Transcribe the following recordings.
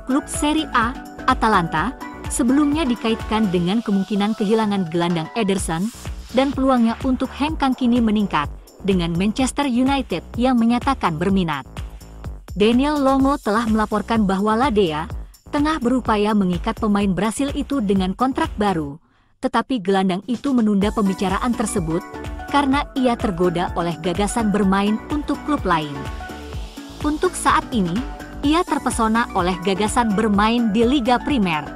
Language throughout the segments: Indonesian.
klub Serie A, Atalanta, sebelumnya dikaitkan dengan kemungkinan kehilangan gelandang Ederson, dan peluangnya untuk Henk Kang kini meningkat dengan Manchester United yang menyatakan berminat. Daniel Longo telah melaporkan bahwa La Dea tengah berupaya mengikat pemain Brasil itu dengan kontrak baru, tetapi gelandang itu menunda pembicaraan tersebut karena ia tergoda oleh gagasan bermain untuk klub lain. Untuk saat ini, ia terpesona oleh gagasan bermain di Liga Primer.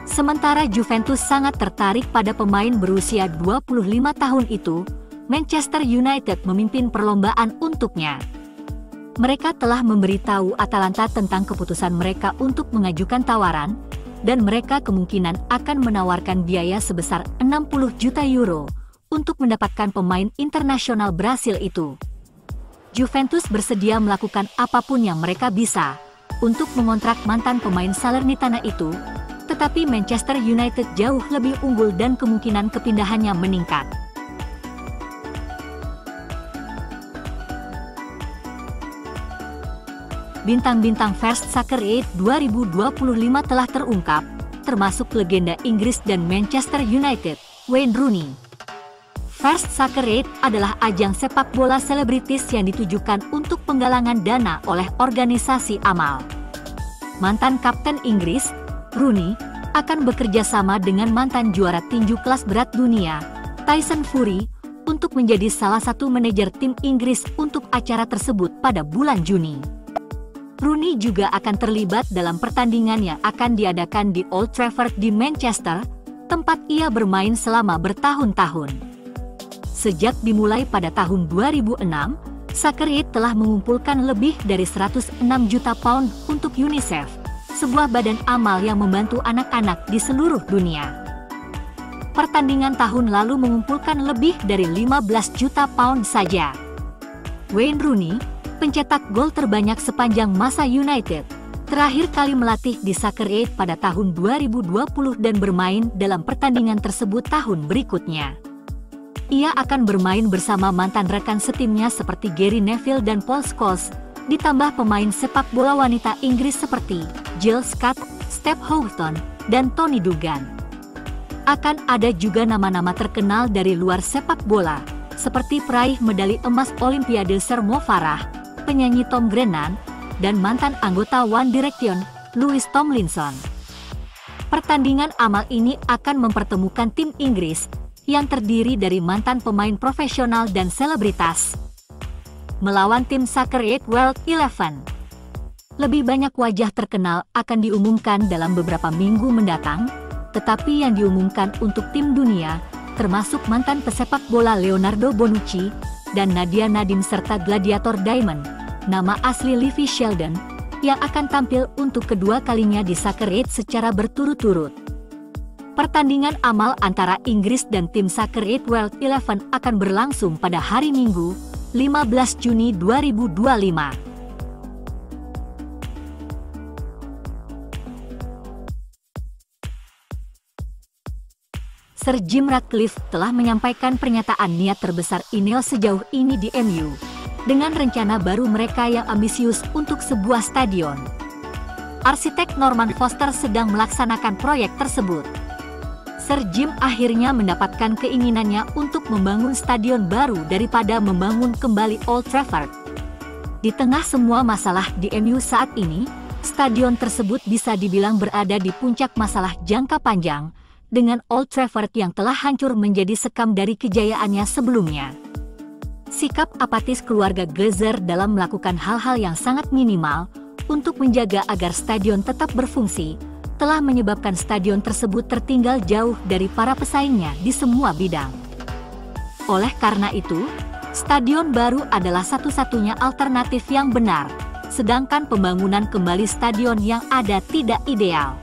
Sementara Juventus sangat tertarik pada pemain berusia 25 tahun itu, Manchester United memimpin perlombaan untuknya. Mereka telah memberitahu Atalanta tentang keputusan mereka untuk mengajukan tawaran, dan mereka kemungkinan akan menawarkan biaya sebesar 60 juta euro untuk mendapatkan pemain internasional Brasil itu. Juventus bersedia melakukan apapun yang mereka bisa untuk mengontrak mantan pemain Salernitana itu, tetapi Manchester United jauh lebih unggul dan kemungkinan kepindahannya meningkat. Bintang-bintang First Soccer 8 2025 telah terungkap, termasuk legenda Inggris dan Manchester United, Wayne Rooney. First Soccer 8 adalah ajang sepak bola selebritis yang ditujukan untuk penggalangan dana oleh organisasi amal. Mantan kapten Inggris, Rooney, akan bekerja sama dengan mantan juara tinju kelas berat dunia, Tyson Fury, untuk menjadi salah satu manajer tim Inggris untuk acara tersebut pada bulan Juni. Rooney juga akan terlibat dalam pertandingan yang akan diadakan di Old Trafford di Manchester, tempat ia bermain selama bertahun-tahun. Sejak dimulai pada tahun 2006, Soccer 8 telah mengumpulkan lebih dari 106 juta pound untuk UNICEF, sebuah badan amal yang membantu anak-anak di seluruh dunia. Pertandingan tahun lalu mengumpulkan lebih dari 15 juta pound saja. Wayne Rooney, pencetak gol terbanyak sepanjang masa United, terakhir kali melatih di Soccer 8 pada tahun 2020 dan bermain dalam pertandingan tersebut tahun berikutnya. Ia akan bermain bersama mantan rekan setimnya seperti Gary Neville dan Paul Scholes, ditambah pemain sepak bola wanita Inggris seperti Jill Scott, Steph Houghton, dan Toni Duggan. Akan ada juga nama-nama terkenal dari luar sepak bola, seperti peraih medali emas Olimpiade Mo Farah, penyanyi Tom Grennan, dan mantan anggota One Direction, Louis Tomlinson. Pertandingan amal ini akan mempertemukan tim Inggris, yang terdiri dari mantan pemain profesional dan selebritas, melawan tim Soccer 8 World 11. Lebih banyak wajah terkenal akan diumumkan dalam beberapa minggu mendatang, tetapi yang diumumkan untuk tim dunia, termasuk mantan pesepak bola Leonardo Bonucci, dan Nadia Nadim serta gladiator Diamond, nama asli Livy Sheldon, yang akan tampil untuk kedua kalinya di Soccer 8 secara berturut-turut. Pertandingan amal antara Inggris dan tim Soccer 8 World 11 akan berlangsung pada hari Minggu, 15 Juni 2025. Sir Jim Ratcliffe telah menyampaikan pernyataan niat terbesar Ineos sejauh ini di MU, dengan rencana baru mereka yang ambisius untuk sebuah stadion. Arsitek Norman Foster sedang melaksanakan proyek tersebut. Sir Jim akhirnya mendapatkan keinginannya untuk membangun stadion baru daripada membangun kembali Old Trafford. Di tengah semua masalah di MU saat ini, stadion tersebut bisa dibilang berada di puncak masalah jangka panjang, dengan Old Trafford yang telah hancur menjadi sekam dari kejayaannya sebelumnya. Sikap apatis keluarga Glazer dalam melakukan hal-hal yang sangat minimal untuk menjaga agar stadion tetap berfungsi, telah menyebabkan stadion tersebut tertinggal jauh dari para pesaingnya di semua bidang. Oleh karena itu, stadion baru adalah satu-satunya alternatif yang benar, sedangkan pembangunan kembali stadion yang ada tidak ideal.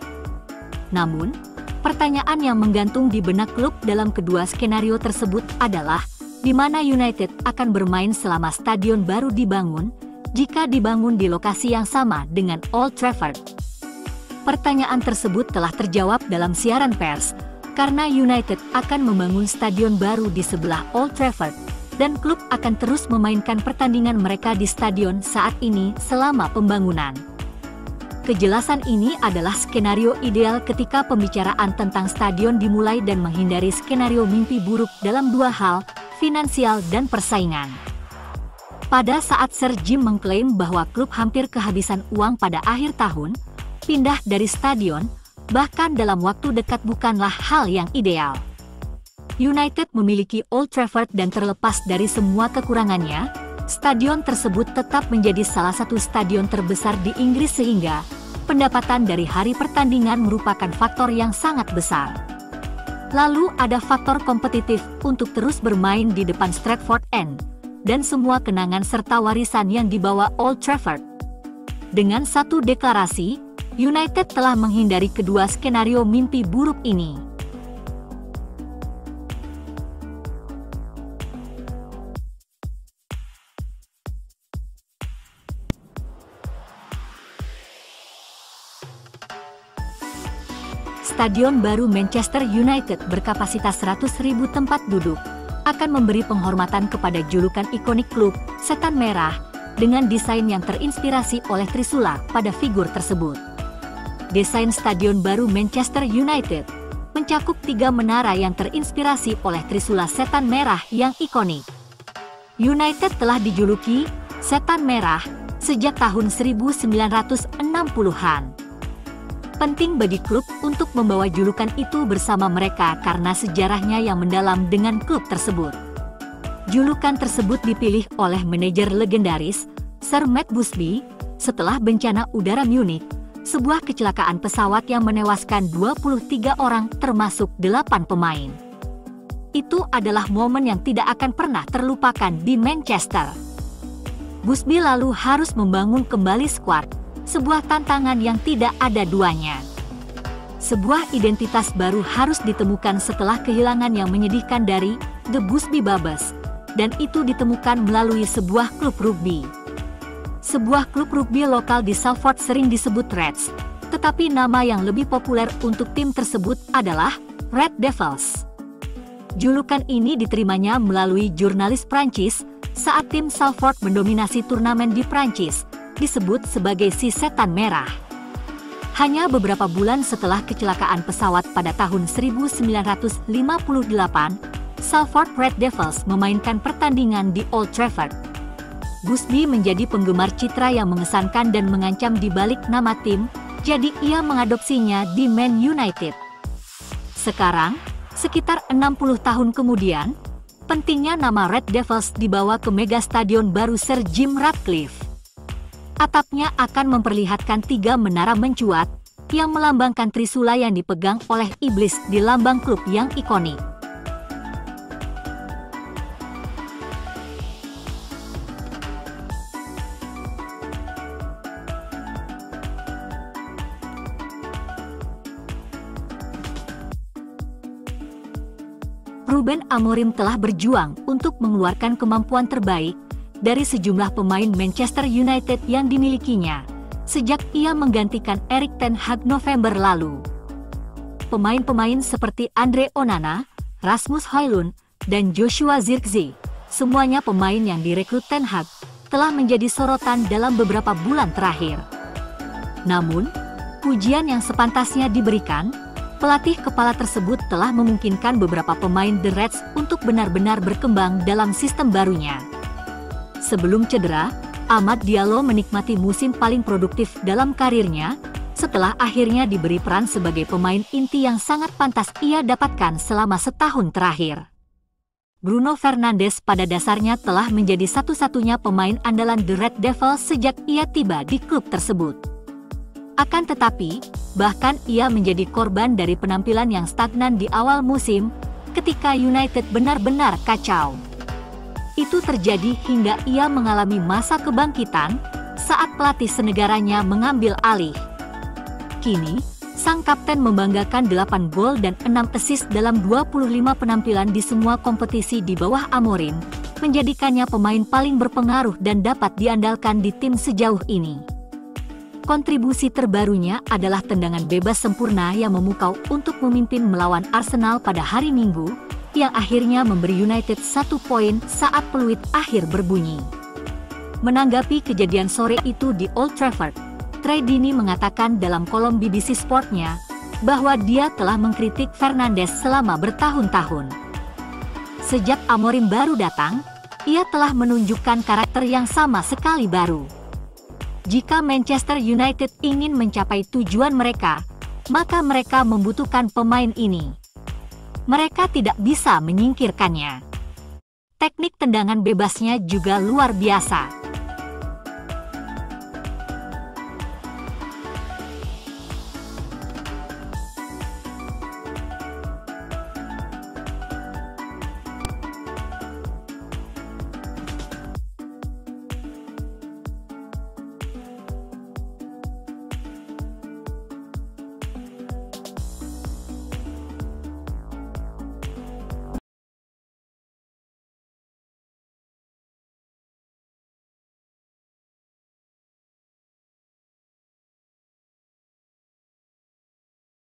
Namun, pertanyaan yang menggantung di benak klub dalam kedua skenario tersebut adalah, di mana United akan bermain selama stadion baru dibangun, jika dibangun di lokasi yang sama dengan Old Trafford. Pertanyaan tersebut telah terjawab dalam siaran pers, karena United akan membangun stadion baru di sebelah Old Trafford, dan klub akan terus memainkan pertandingan mereka di stadion saat ini selama pembangunan. Kejelasan ini adalah skenario ideal ketika pembicaraan tentang stadion dimulai dan menghindari skenario mimpi buruk dalam dua hal, finansial dan persaingan. Pada saat Sir Jim mengklaim bahwa klub hampir kehabisan uang pada akhir tahun, pindah dari stadion, bahkan dalam waktu dekat bukanlah hal yang ideal. United memiliki Old Trafford dan terlepas dari semua kekurangannya, stadion tersebut tetap menjadi salah satu stadion terbesar di Inggris sehingga pendapatan dari hari pertandingan merupakan faktor yang sangat besar. Lalu ada faktor kompetitif untuk terus bermain di depan Stratford End, dan semua kenangan serta warisan yang dibawa Old Trafford. Dengan satu deklarasi, United telah menghindari kedua skenario mimpi buruk ini. Stadion baru Manchester United berkapasitas 100.000 tempat duduk, akan memberi penghormatan kepada julukan ikonik klub, Setan Merah, dengan desain yang terinspirasi oleh Trisula pada figur tersebut. Desain stadion baru Manchester United mencakup 3 menara yang terinspirasi oleh Trisula Setan Merah yang ikonik. United telah dijuluki Setan Merah sejak tahun 1960-an. Penting bagi klub untuk membawa julukan itu bersama mereka karena sejarahnya yang mendalam dengan klub tersebut. Julukan tersebut dipilih oleh manajer legendaris, Sir Matt Busby, setelah bencana udara Munich, sebuah kecelakaan pesawat yang menewaskan 23 orang termasuk 8 pemain. Itu adalah momen yang tidak akan pernah terlupakan di Manchester. Busby lalu harus membangun kembali skuad, sebuah tantangan yang tidak ada duanya. Sebuah identitas baru harus ditemukan setelah kehilangan yang menyedihkan dari The Busby Babes, dan itu ditemukan melalui sebuah klub rugby. Sebuah klub rugby lokal di Salford sering disebut Reds, tetapi nama yang lebih populer untuk tim tersebut adalah Red Devils. Julukan ini diterimanya melalui jurnalis Prancis saat tim Salford mendominasi turnamen di Prancis, disebut sebagai si Setan Merah. Hanya beberapa bulan setelah kecelakaan pesawat pada tahun 1958, Salford Red Devils memainkan pertandingan di Old Trafford. Busby menjadi penggemar citra yang mengesankan dan mengancam di balik nama tim, jadi ia mengadopsinya di Man United. Sekarang, sekitar 60 tahun kemudian, pentingnya nama Red Devils dibawa ke mega stadion baru Sir Jim Ratcliffe. Atapnya akan memperlihatkan 3 menara mencuat yang melambangkan Trisula yang dipegang oleh iblis di lambang klub yang ikonik. Ruben Amorim telah berjuang untuk mengeluarkan kemampuan terbaik dari sejumlah pemain Manchester United yang dimilikinya, sejak ia menggantikan Erik ten Hag November lalu. Pemain-pemain seperti Andre Onana, Rasmus Højlund, dan Joshua Zirkzee, semuanya pemain yang direkrut ten Hag, telah menjadi sorotan dalam beberapa bulan terakhir. Namun, pujian yang sepantasnya diberikan, pelatih kepala tersebut telah memungkinkan beberapa pemain The Reds untuk benar-benar berkembang dalam sistem barunya. Sebelum cedera, Amad Diallo menikmati musim paling produktif dalam karirnya, setelah akhirnya diberi peran sebagai pemain inti yang sangat pantas ia dapatkan selama setahun terakhir. Bruno Fernandes pada dasarnya telah menjadi satu-satunya pemain andalan The Red Devils sejak ia tiba di klub tersebut. Akan tetapi, bahkan ia menjadi korban dari penampilan yang stagnan di awal musim, ketika United benar-benar kacau. Itu terjadi hingga ia mengalami masa kebangkitan saat pelatih senegaranya mengambil alih. Kini, sang kapten membanggakan 8 gol dan 6 assist dalam 25 penampilan di semua kompetisi di bawah Amorim, menjadikannya pemain paling berpengaruh dan dapat diandalkan di tim sejauh ini. Kontribusi terbarunya adalah tendangan bebas sempurna yang memukau untuk memimpin melawan Arsenal pada hari Minggu, yang akhirnya memberi United 1 poin saat peluit akhir berbunyi. Menanggapi kejadian sore itu di Old Trafford, Troy Deeney mengatakan dalam kolom BBC Sportnya bahwa dia telah mengkritik Fernandes selama bertahun-tahun. Sejak Amorim baru datang, ia telah menunjukkan karakter yang sama sekali baru. Jika Manchester United ingin mencapai tujuan mereka, maka mereka membutuhkan pemain ini. Mereka tidak bisa menyingkirkannya. Teknik tendangan bebasnya juga luar biasa.